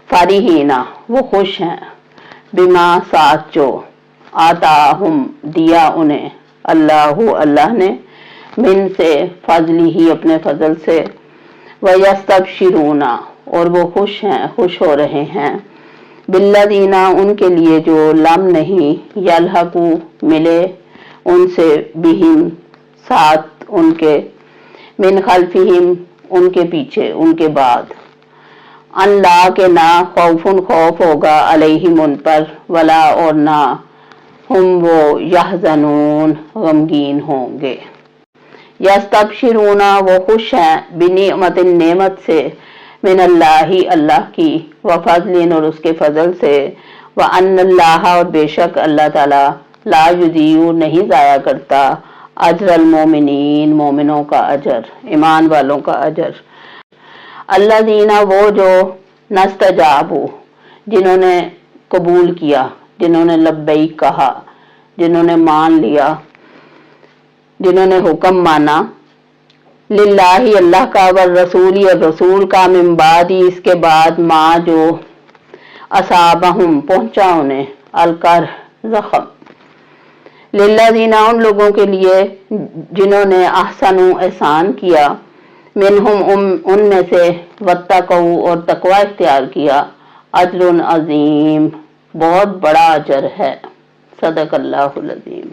फारिहीना वो खुश हैं, बिमा साथ जो, आताहुम दिया उन्हें, अल्लाह ने, मिन से फजली ही अपने फजल से, वयस्तबशिरूना और वो खुश हो रहे हैं, बिल्लदीना उनके लिए जो लम नहीं, यलहकू मिले उनसे, बिहिम साथ उनके, मिन खल्फिहिम उनके पीछे उनके बाद, अल्लाह के ना खौफुन खौफ होगा, अलैहिम उन पर, वला और ना, हम वो यहज़नून गमगीन होंगे। यस्तबशिरूना वो खुश हैं, बिनिअमतिन नेमत से, मिन अल्लाही अल्लाह की, व फजलिन और उसके फजल से, व अन्नल्लाह और बेशक अल्लाह ताला, ला युज़ीउ नहीं ज़ाया करता, अजरल मोमिनीन मोमिनों का अजर, ईमान वालों का अजर। अल्लज़ीना वो जो नस्तजाबू जिन्होंने कबूल किया, जिन्होंने लब्बैक कहा, जिन्होंने मान लिया, जिन्होंने हुक्म माना, लिल्लाही अल्लाह का, वर रसूली और रसूल का, मिन बादी इसके बाद, माँ जो असाबहुम पहुंचा उन्हें, अलकर जख्म, लिल्लज़ीना उन लोगों के लिए जिन्होंने अहसनु एहसान किया, मिनहुम उनमें से, वत्तकू और तकवा इख्तियार किया, अजरुन अजीम बहुत बड़ा अजर है। सदक़ल्लाहुल अज़ीम।